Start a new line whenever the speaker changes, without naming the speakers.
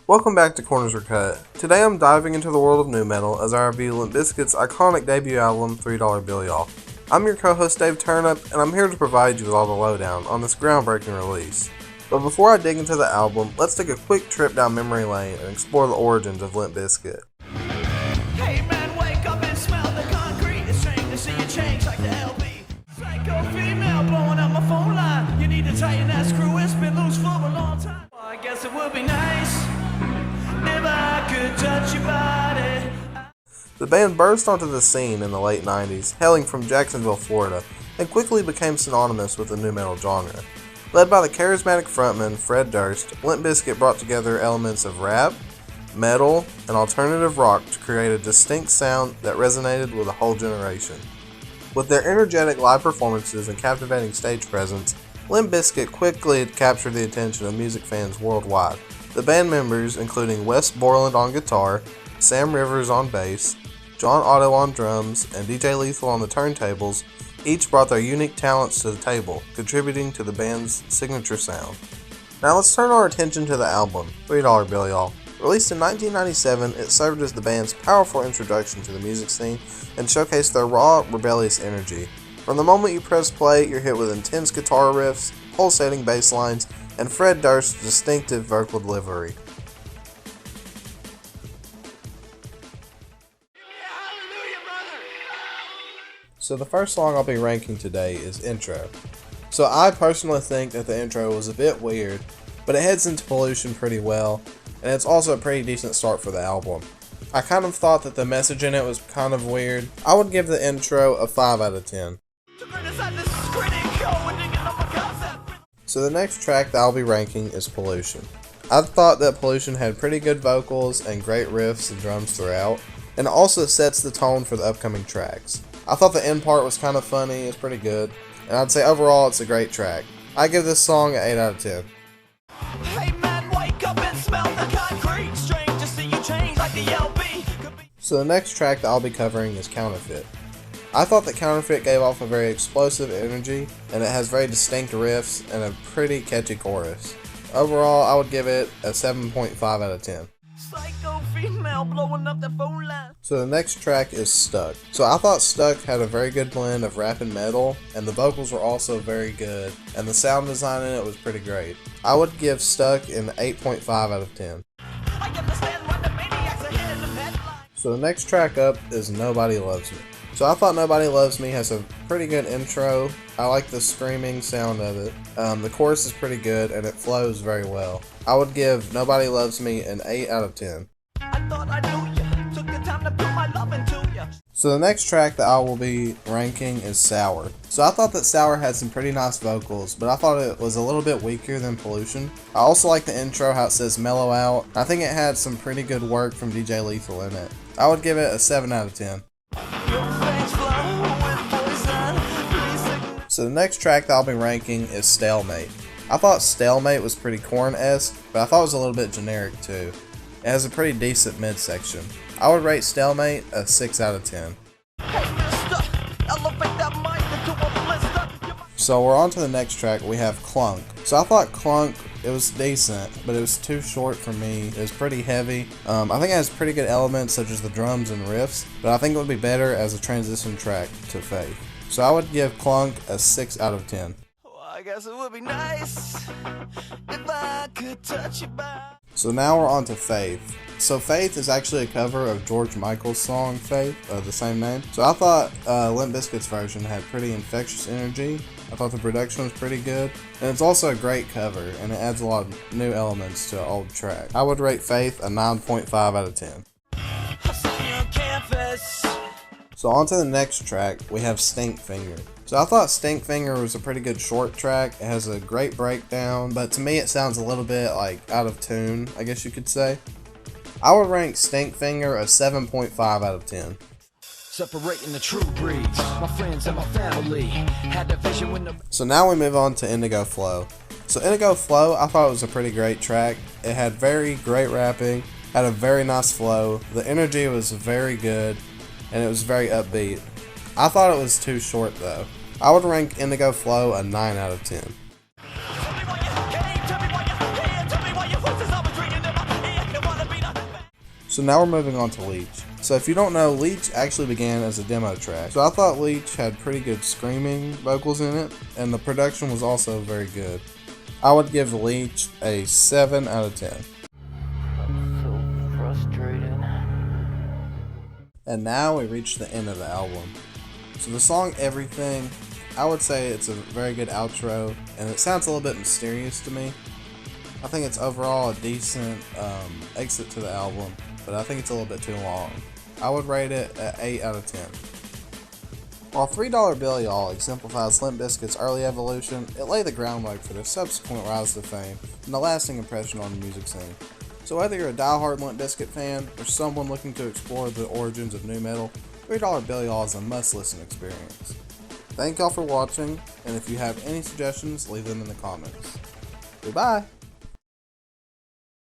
Welcome back to Corners Are Cut. Today I'm diving into the world of nu metal as I review Limp Bizkit's iconic debut album, $3 Bill Y'all. I'm your co-host Dave Turnip, and I'm here to provide you with all the lowdown on this groundbreaking release. But before I dig into the album, let's take a quick trip down memory lane and explore the origins of Limp Bizkit.
Hey man, wake up and smell the concrete. It's strange to see you change like the LB. Psycho female blowing up my phone line. You need to tighten that screw, it's been loose for a long time. Well, I guess it would be nice if I could touch your body.
The band burst onto the scene in the late 90s, hailing from Jacksonville, Florida, and quickly became synonymous with the nu metal genre. Led by the charismatic frontman Fred Durst, Limp Bizkit brought together elements of rap, metal, and alternative rock to create a distinct sound that resonated with a whole generation. With their energetic live performances and captivating stage presence, Limp Bizkit quickly captured the attention of music fans worldwide. The band members, including Wes Borland on guitar, Sam Rivers on bass, John Otto on drums, and DJ Lethal on the turntables, each brought their unique talents to the table, contributing to the band's signature sound. Now let's turn our attention to the album, $3 Bill Y'all. Released in 1997, it served as the band's powerful introduction to the music scene and showcased their raw, rebellious energy. From the moment you press play, you're hit with intense guitar riffs, pulsating bass lines, and Fred Durst's distinctive vocal delivery. So the first song I'll be ranking today is Intro. So I personally think that the intro was a bit weird, but it heads into Pollution pretty well, and it's also a pretty decent start for the album. I kind of thought that the message in it was kind of weird. I would give the intro a 5 out of 10. So the next track that I'll be ranking is Pollution. I thought that Pollution had pretty good vocals and great riffs and drums throughout, and it also sets the tone for the upcoming tracks. I thought the end part was kind of funny, it's pretty good, and I'd say overall it's a great track. I give this song an 8 out of 10.
Hey man, wake up and smell the concrete. Strange to see you change like the LB.
So the next track that I'll be covering is Counterfeit. I thought that Counterfeit gave off a very explosive energy, and it has very distinct riffs and a pretty catchy chorus. Overall, I would give it a 7.5 out of 10.
Psycho female blowing up the phone line.
So the next track is Stuck. So I thought Stuck had a very good blend of rap and metal, and the vocals were also very good, and the sound design in it was pretty great. I would give Stuck an 8.5 out of 10.
I understand why the maniacs are hitting the headline.
So the next track up is Nobody Loves Me. So I thought Nobody Loves Me has a pretty good intro. I like the screaming sound of it. The chorus is pretty good and it flows very well. I would give Nobody Loves Me an 8 out of 10.
I thought I knew ya. Took the time to put my love into ya.
So the next track that I will be ranking is Sour. So I thought that Sour had some pretty nice vocals, but I thought it was a little bit weaker than Pollution. I also like the intro, how it says mellow out. I think it had some pretty good work from DJ Lethal in it. I would give it a 7 out of 10. So the next track that I'll be ranking is Stalemate. I thought Stalemate was pretty Korn-esque, but I thought it was a little bit generic too. It has a pretty decent midsection. I would rate Stalemate a 6 out of 10. So we're on to the next track, we have Clunk. So I thought Clunk, it was decent, but it was too short for me. It was pretty heavy. I think it has pretty good elements such as the drums and riffs, but I think it would be better as a transition track to Faith. So I would give Clunk a 6 out of 10.
Well, I guess it would be nice if I could touch your body.
So now we're on to Faith. So Faith is actually a cover of George Michael's song Faith, the same name. So I thought Limp Bizkit's version had pretty infectious energy. I thought the production was pretty good. And it's also a great cover, and it adds a lot of new elements to an old track. I would rate Faith a 9.5 out of 10. So on to the next track, we have Stinkfinger. So I thought Stinkfinger was a pretty good short track. It has a great breakdown, but to me it sounds a little bit like out of tune, I guess you could say. I would rank Stinkfinger a 7.5 out of 10.
Separating the true breeds, my friends and my family had a vision when the...
So now we move on to Indigo Flow. So Indigo Flow, I thought it was a pretty great track. It had very great rapping, had a very nice flow. The energy was very good, and it was very upbeat. I thought it was too short though. I would rank Indigo Flow a 9 out of 10. So now we're moving on to Leech. So if you don't know, Leech actually began as a demo track. So I thought Leech had pretty good screaming vocals in it, and the production was also very good. I would give Leech a 7 out of 10.
So frustrated.
And now we reach the end of the album. So the song Everything, I would say it's a very good outro, and it sounds a little bit mysterious to me. I think it's overall a decent exit to the album, but I think it's a little bit too long. I would rate it at 8 out of 10. While $3 Bill Y'all exemplifies Limp Bizkit's early evolution, it laid the groundwork for their subsequent rise to fame and a lasting impression on the music scene. So whether you're a diehard Limp Bizkit fan or someone looking to explore the origins of nu metal, $3 Bill Y'all is a must-listen experience. Thank y'all for watching, and if you have any suggestions, leave them in the comments. Goodbye!